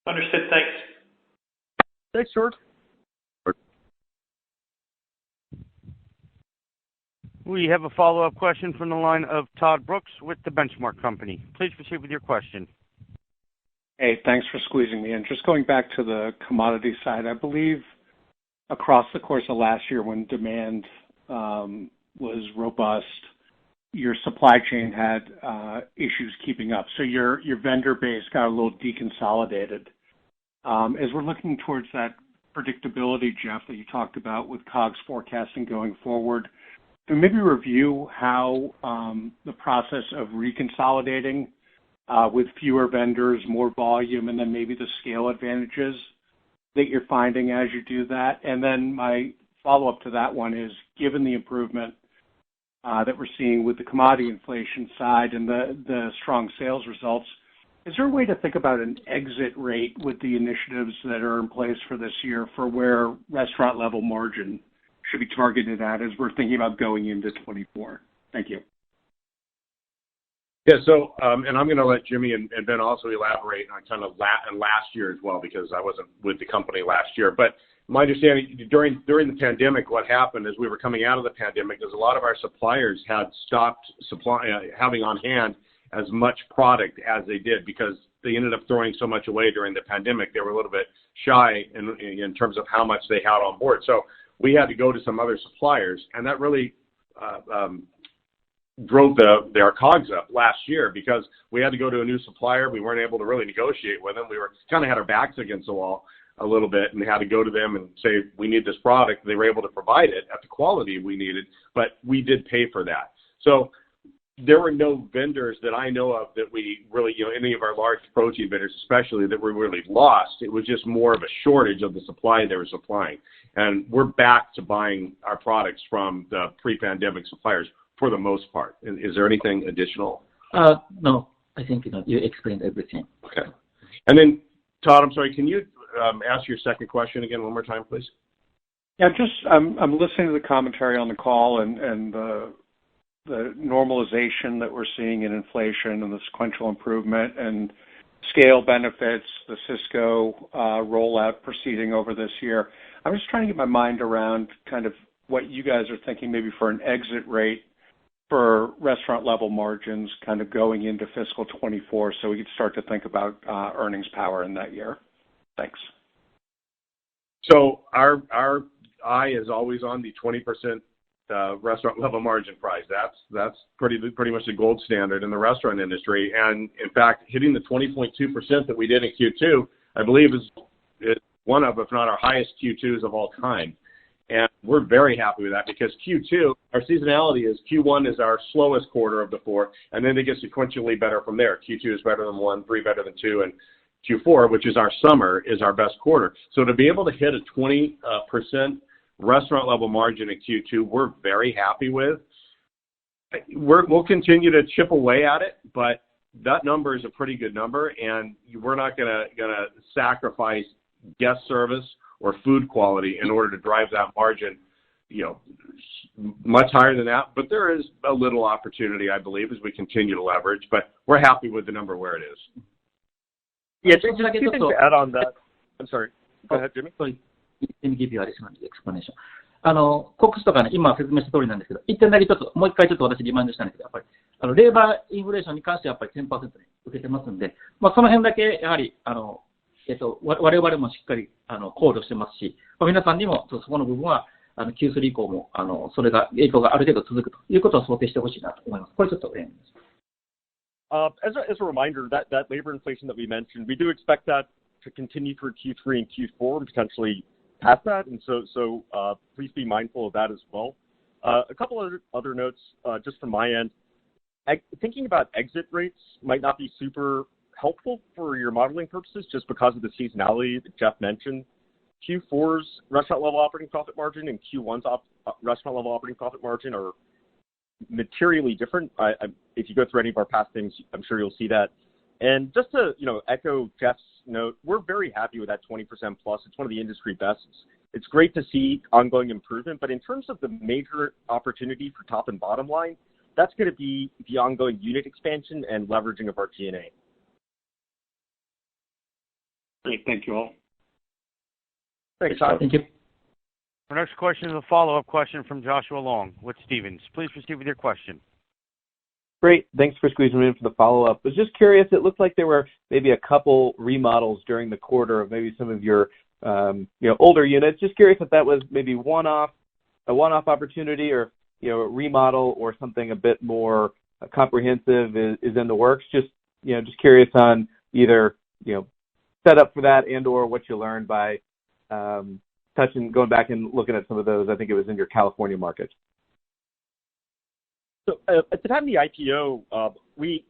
Understood. Thanks. Thanks, George. We have a follow-up question from the line of Todd Brooks with The Benchmark Company. Please proceed with your question. Hey, thanks for squeezing me in. Just going back to the commodity side, I believe across the course of last year when demand was robust, your supply chain had issues keeping up. So your vendor base got a little deconsolidated. As we're looking towards that predictability, Jeff, that you talked about with COGS forecasting going forward, and maybe review how the process of reconsolidating with fewer vendors, more volume, and then maybe the scale advantages that you're finding as you do that. And then my follow-up to that one is, given the improvement that we're seeing with the commodity inflation side and the strong sales results, is there a way to think about an exit rate with the initiatives that are in place for this year for where restaurant-level margin should be targeted at as we're thinking about going into 24? Thank you. Yeah, so, and I'm going to let Jimmy and Ben also elaborate on kind of last year as well, because I wasn't with the company last year. But my understanding during the pandemic, what happened as we were coming out of the pandemic is a lot of our suppliers had stopped having on hand as much product as they did, because they ended up throwing so much away during the pandemic. They were a little bit shy in terms of how much they had on board. So we had to go to some other suppliers, and that really drove their COGS up last year, because we had to go to a new supplier. We weren't able to really negotiate with them. We were kind of had our backs against the wall. a little bit and had to go to them and say, we need this product. They were able to provide it at the quality we needed, but we did pay for that. So there were no vendors that I know of that we really, any of our large protein vendors especially, that were really lost. It was just more of a shortage of the supply they were supplying. And we're back to buying our products from the pre-pandemic suppliers for the most part. Is there anything additional? No, I think you explained everything. Okay. And then, Todd, I'm sorry, can you ask your second question again one more time, please? Yeah, I'm listening to the commentary on the call and the normalization that we're seeing in inflation and the sequential improvement and scale benefits, the Cisco rollout proceeding over this year. I'm just trying to get my mind around kind of what you guys are thinking maybe for an exit rate for restaurant level margins kind of going into fiscal 24 so we could start to think about earnings power in that year. Thanks. So our eye is always on the 20% restaurant level margin price. That's pretty much the gold standard in the restaurant industry. And in fact, hitting the 20.2% that we did in Q2, I believe is one of, if not our highest Q2s of all time. And we're very happy with that because Q2, our seasonality is Q1 is our slowest quarter of the four, and then they get sequentially better from there. Q2 is better than 1, 3 better than 2, and Q4, which is our summer, is our best quarter. So to be able to hit a 20% restaurant level margin in Q2, we're very happy with. We'll continue to chip away at it, but that number is a pretty good number, and we're not gonna sacrifice guest service or food quality in order to drive that margin, much higher than that. But there is a little opportunity, I believe, as we continue to leverage. But we're happy with the number where it is. Yeah, just a few things to add on that. I'm sorry. Go ahead, Jimmy. Sorry. Let me give you additional explanation. コックスとかね、今説明した通りなんですけど、一点だけもう一回私リマインドしたんですけど、やっぱり、レーバーインフレーションに関してはやっぱり 10% ね、受けてますんで、その辺だけ、やはり、我々もしっかり、考慮してますし、皆さんにも、そこの部分は、Q3 以降も、それが、影響がある程度続くということを想定してほしいなと思います。これちょっと、As a reminder, that labor inflation that we mentioned, we do expect that to continue through Q3 and Q4 and potentially past that. And so please be mindful of that as well. A couple other notes just from my end. Thinking about exit rates might not be super helpful for your modeling purposes just because of the seasonality that Jeff mentioned. Q4's restaurant level operating profit margin and Q1's restaurant level operating profit margin are materially different. If you go through any of our past things, I'm sure you'll see that. And just to echo Jeff's note, we're very happy with that 20% plus. It's one of the industry bests. It's great to see ongoing improvement, but in terms of the major opportunity for top and bottom line, that's going to be the ongoing unit expansion and leveraging of our G&A. Great, thank you all. Thanks, Todd. Thank you. Our next question is a follow-up question from Joshua Long with Stephens. Please proceed with your question. Great. Thanks for squeezing me in for the follow-up. I was just curious, it looked like there were maybe a couple remodels during the quarter of maybe some of your older units. Just curious if that was maybe a one-off opportunity or a remodel or something a bit more comprehensive is in the works. Just curious on either set up for that and or what you learned by going back and looking at some of those. I think it was in your California market. So at the time of the IPO,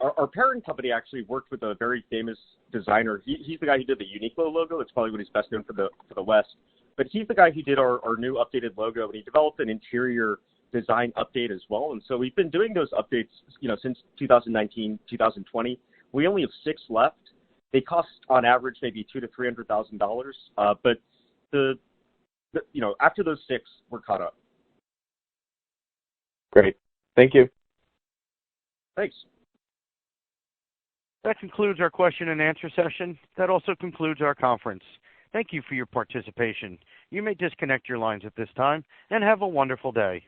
our parent company actually worked with a very famous designer. He's the guy who did the Uniqlo logo. It's probably what he's best known for the West. But he's the guy who did our new updated logo, and he developed an interior design update as well. And so we've been doing those updates, since 2019, 2020. We only have 6 left. They cost on average maybe $200,000 to $300,000. But after those 6, we're caught up. Great. Thank you. Thanks. That concludes our question and answer session. That also concludes our conference. Thank you for your participation. You may disconnect your lines at this time, and have a wonderful day.